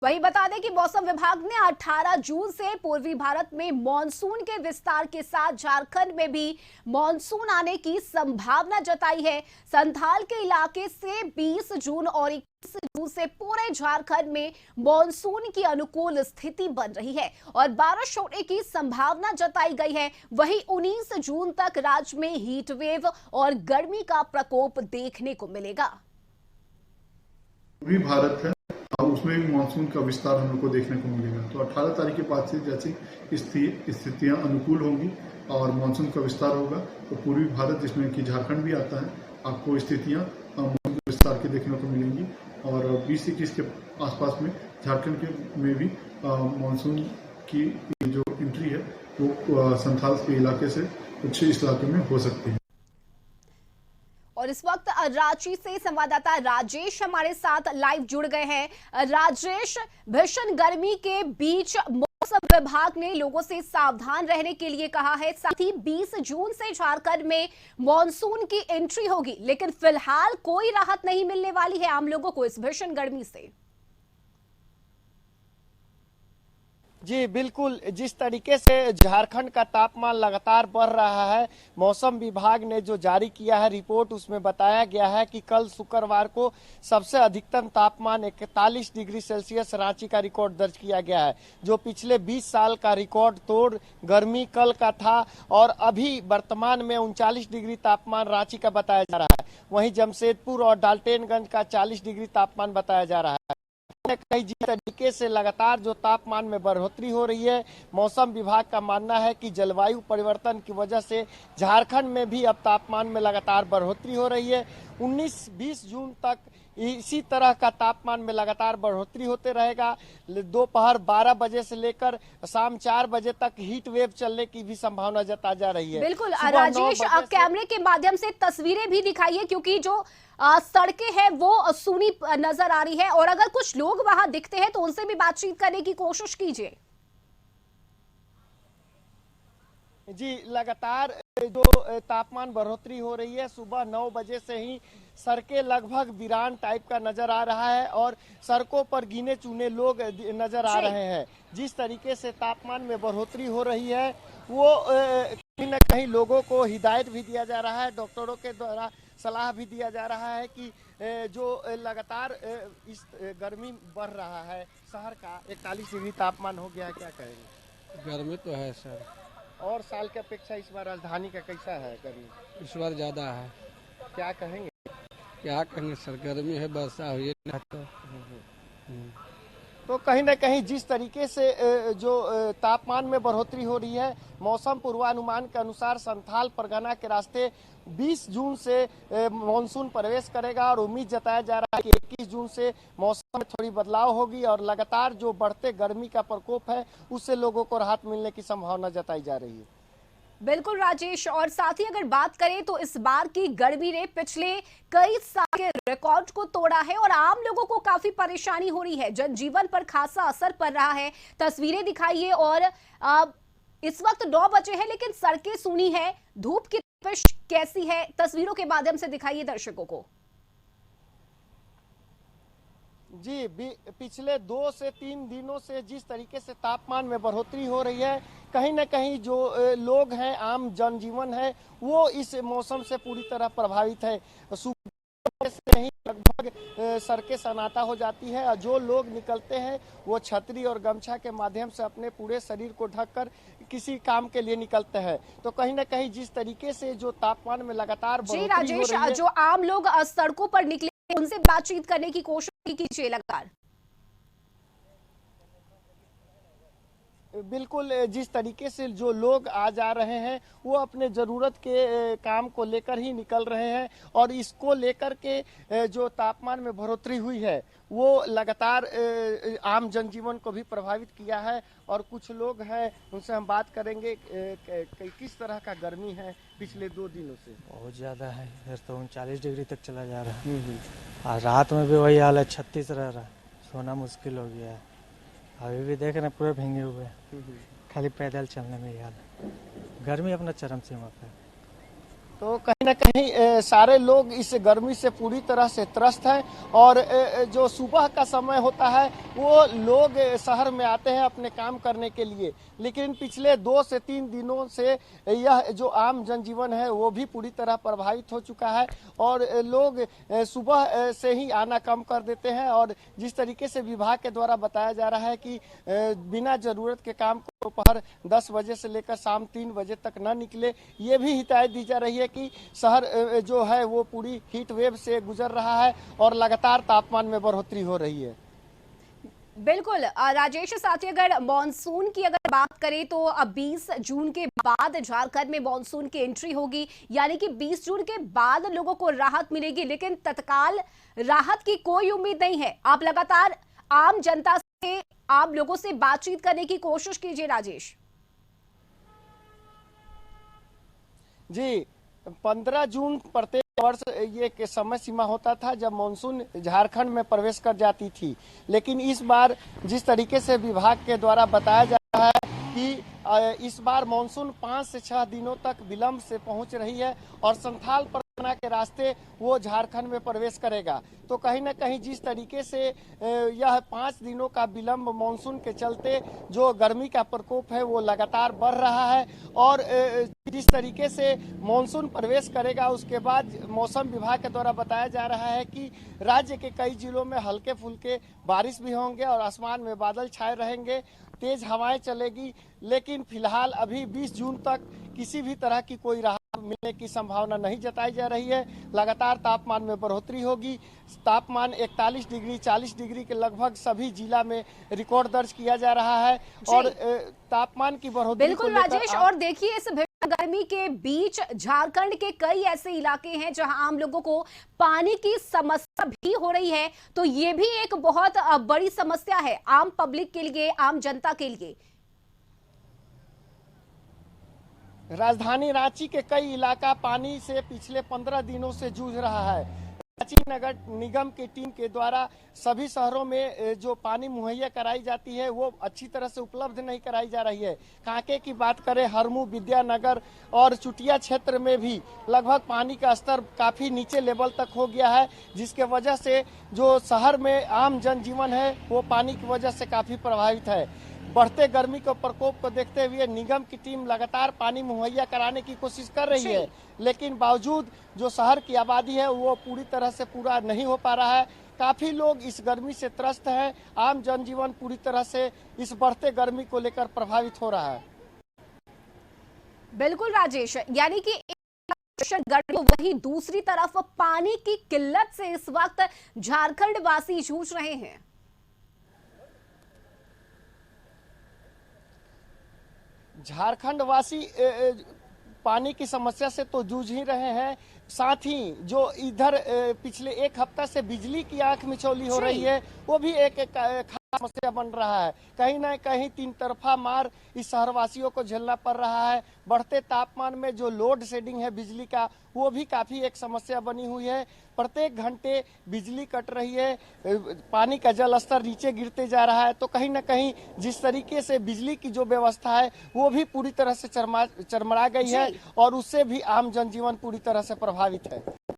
वही बता दें कि मौसम विभाग ने 18 जून से पूर्वी भारत में मॉनसून के विस्तार के साथ झारखंड में भी मॉनसून आने की संभावना जताई है। संथाल के इलाके से 20 जून और 21 जून से पूरे झारखंड में मॉनसून की अनुकूल स्थिति बन रही है और बारिश होने की संभावना जताई गई है। वहीं 19 जून तक राज्य में हीट वेव और गर्मी का प्रकोप देखने को मिलेगा। पूर्वी भारत है और उसमें भी मानसून का विस्तार हम लोग को देखने को मिलेगा। तो 18 तारीख के बाद से जैसी स्थितियां अनुकूल होंगी और मानसून का विस्तार होगा तो पूर्वी भारत जिसमें कि झारखंड भी आता है, आपको स्थितियां मानसून के विस्तार के देखने को मिलेंगी और 20-21 के आसपास में झारखंड के में भी मानसून की जो एंट्री है वो संथाल के इलाके से कुछ इस इलाके में हो सकती है। और इस वक्त रांची से संवाददाता राजेश हमारे साथ लाइव जुड़ गए हैं। राजेश, भीषण गर्मी के बीच मौसम विभाग ने लोगों से सावधान रहने के लिए कहा है। साथ ही 20 जून से झारखंड में मॉनसून की एंट्री होगी, लेकिन फिलहाल कोई राहत नहीं मिलने वाली है आम लोगों को इस भीषण गर्मी से। जी बिल्कुल, जिस तरीके से झारखंड का तापमान लगातार बढ़ रहा है, मौसम विभाग ने जो जारी किया है रिपोर्ट, उसमें बताया गया है कि कल शुक्रवार को सबसे अधिकतम तापमान 41 डिग्री सेल्सियस रांची का रिकॉर्ड दर्ज किया गया है, जो पिछले 20 साल का रिकॉर्ड तोड़ गर्मी कल का था। और अभी वर्तमान में 39 डिग्री तापमान रांची का बताया जा रहा है। वहीं जमशेदपुर और डाल्टेनगंज का 40 डिग्री तापमान बताया जा रहा है। कई जिस तरीके से लगातार जो तापमान में बढ़ोतरी हो रही है, मौसम विभाग का मानना है कि जलवायु परिवर्तन की वजह से झारखंड में भी अब तापमान में लगातार बढ़ोतरी हो रही है। 19-20 जून तक इसी तरह का तापमान में लगातार बढ़ोतरी होते रहेगा। दोपहर 12 बजे से लेकर शाम 4 बजे तक हीट वेव चलने की भी संभावना जता जा रही है। बिल्कुल राजेश, आप कैमरे के माध्यम से तस्वीरें भी दिखाइए, क्योंकि जो सड़कें हैं वो सूनी नजर आ रही है और अगर कुछ लोग वहां दिखते हैं तो उनसे भी बातचीत करने की कोशिश कीजिए। जी, लगातार जो तापमान बढ़ोतरी हो रही है, सुबह 9 बजे से ही सड़कें लगभग वीरान टाइप का नजर आ रहा है और सड़कों पर गिने चुने लोग नजर आ रहे हैं। जिस तरीके से तापमान में बढ़ोतरी हो रही है वो कहीं न कहीं लोगों को हिदायत भी दिया जा रहा है, डॉक्टरों के द्वारा सलाह भी दिया जा रहा है कि जो लगातार इस गर्मी बढ़ रहा है, शहर का 41 डिग्री तापमान हो गया है, क्या कहेंगे? गर्मी तो है सर। और साल की अपेक्षा इस बार राजधानी का कैसा है गर्मी? इस बार ज़्यादा है। क्या कहेंगे? क्या कहेंगे सर, गर्मी है, वर्षा हुई है तो कहीं न कहीं जिस तरीके से जो तापमान में बढ़ोतरी हो रही है, मौसम पूर्वानुमान के अनुसार संथाल परगना के रास्ते 20 जून से मानसून प्रवेश करेगा और उम्मीद जताया जा रहा है कि 21 जून से मौसम में थोड़ी बदलाव होगी और लगातार जो बढ़ते गर्मी का प्रकोप है उससे लोगों को राहत मिलने की संभावना जताई जा रही है। बिल्कुल राजेश, और साथ ही अगर बात करें तो इस बार की गर्मी ने पिछले कई साल के रिकॉर्ड को तोड़ा है और आम लोगों को काफी परेशानी हो रही है, जनजीवन पर खासा असर पड़ रहा है। तस्वीरें दिखाइए। और इस वक्त 9 बजे है लेकिन सड़कें सूनी है, धूप की तपिश कैसी है, तस्वीरों के माध्यम से दिखाइए दर्शकों को। जी, पिछले 2 से 3 दिनों से जिस तरीके से तापमान में बढ़ोतरी हो रही है, कहीं न कहीं जो लोग हैं, आम जनजीवन है, वो इस मौसम से पूरी तरह प्रभावित है। सुबह से ही लगभग सड़कें सन्नाटा हो जाती है और जो लोग निकलते हैं वो छतरी और गमछा के माध्यम से अपने पूरे शरीर को ढककर किसी काम के लिए निकलते हैं। तो कहीं न कहीं जिस तरीके से जो तापमान में लगातार बढ़ोतरी हो रही है, राजेश, जो आम लोग सड़कों पर निकले उनसे बातचीत करने की कोशिश कीजिए लगातार। बिल्कुल, जिस तरीके से जो लोग आ जा रहे हैं वो अपने ज़रूरत के काम को लेकर ही निकल रहे हैं और इसको लेकर के जो तापमान में बढ़ोतरी हुई है वो लगातार आम जनजीवन को भी प्रभावित किया है। और कुछ लोग हैं, उनसे हम बात करेंगे किस तरह का गर्मी है पिछले 2 दिनों से। बहुत ज़्यादा है, इधर तो 39 डिग्री तक चला जा रहा है। आज रात में भी वही हाल है, 36 रह रहा है, सोना मुश्किल हो गया है। अभी भी देख रहे हैं पूरे भींगे हुए हैं, खाली पैदल चलने में ही हाल है। गर्मी अपना चरम सीमा पे। तो कहीं न कहीं सारे लोग इस गर्मी से पूरी तरह से त्रस्त हैं और जो सुबह का समय होता है वो लोग शहर में आते हैं अपने काम करने के लिए, लेकिन पिछले 2 से 3 दिनों से यह जो आम जनजीवन है वो भी पूरी तरह प्रभावित हो चुका है और लोग सुबह से ही आना कम कर देते हैं। और जिस तरीके से विभाग के द्वारा बताया जा रहा है कि बिना जरूरत के काम को दोपहर 10 बजे से लेकर शाम 3 बजे तक न निकले, ये भी हिदायत दी जा रही है कि शहर जो है वो पूरी हीट वेव से गुजर रहा है और लगातार तापमान में बढ़ोतरी हो रही है। बिल्कुल राजेश साथी, अगर मॉनसून की अगर बात करें तो अब 20 जून के बाद झारखंड में मॉनसून की एंट्री होगी, यानी कि 20 जून के बाद लोगों को राहत मिलेगी, लेकिन तत्काल राहत की कोई उम्मीद नहीं है। आप लगातार आम जनता से, आम लोगों से बातचीत करने की कोशिश कीजिए राजेश। जी, 15 जून प्रत्येक वर्ष ये एक समय सीमा होता था जब मानसून झारखंड में प्रवेश कर जाती थी, लेकिन इस बार जिस तरीके से विभाग के द्वारा बताया जा रहा है कि इस बार मानसून 5 से 6 दिनों तक विलंब से पहुंच रही है और संथाल परगना के रास्ते वो झारखंड में प्रवेश करेगा। तो कहीं न कहीं जिस तरीके से यह 5 दिनों का विलंब मानसून के चलते जो गर्मी का प्रकोप है वो लगातार बढ़ रहा है और जिस तरीके से मानसून प्रवेश करेगा उसके बाद मौसम विभाग के द्वारा बताया जा रहा है कि राज्य के कई जिलों में हल्के फुल्के बारिश भी होंगे और आसमान में बादल छाए रहेंगे, तेज हवाएं चलेगी, लेकिन फिलहाल अभी 20 जून तक किसी भी तरह की कोई राहत मिलने की संभावना नहीं जताई जा रही है। लगातार तापमान में बढ़ोतरी होगी। तापमान 41 डिग्री 40 डिग्री के लगभग सभी जिला में रिकॉर्ड दर्ज किया जा रहा है और तापमान की बढ़ोतरी बिल्कुल राजेश, और देखिए इस गर्मी के बीच झारखंड के कई ऐसे इलाके हैं जहां आम लोगों को पानी की समस्या भी हो रही है, तो ये भी एक बहुत बड़ी समस्या है आम पब्लिक के लिए, आम जनता के लिए। राजधानी रांची के कई इलाका पानी से पिछले 15 दिनों से जूझ रहा है। रांची नगर निगम की टीम के द्वारा सभी शहरों में जो पानी मुहैया कराई जाती है वो अच्छी तरह से उपलब्ध नहीं कराई जा रही है। कांके की बात करें, हरमू, विद्यानगर और चुटिया क्षेत्र में भी लगभग पानी का स्तर काफी नीचे लेवल तक हो गया है, जिसके वजह से जो शहर में आम जनजीवन है वो पानी की वजह से काफी प्रभावित है। बढ़ते गर्मी के प्रकोप को देखते हुए निगम की टीम लगातार पानी मुहैया कराने की कोशिश कर रही है, लेकिन बावजूद जो शहर की आबादी है वो पूरी तरह से पूरा नहीं हो पा रहा है। काफी लोग इस गर्मी से त्रस्त हैं। आम जनजीवन पूरी तरह से इस बढ़ते गर्मी को लेकर प्रभावित हो रहा है। बिल्कुल राजेश, यानी कि गर्मी, वही दूसरी तरफ पानी की किल्लत से इस वक्त झारखंड वासी जूझ रहे हैं। झारखंड वासी पानी की समस्या से तो जूझ ही रहे हैं, साथ ही जो इधर पिछले 1 हफ्ता से बिजली की आंख मिचौली हो रही है वो भी एक खास समस्या बन रहा है। कहीं ना कहीं 3 तरफा मार इस शहरवासियों को झेलना पड़ रहा है। बढ़ते तापमान में जो लोड शेडिंग है बिजली का वो भी काफी एक समस्या बनी हुई है। प्रत्येक घंटे बिजली कट रही है, पानी का जल स्तर नीचे गिरते जा रहा है। तो कहीं ना कहीं जिस तरीके से बिजली की जो व्यवस्था है वो भी पूरी तरह से चरमरा गई है और उससे भी आम जनजीवन पूरी तरह से प्रभावित है।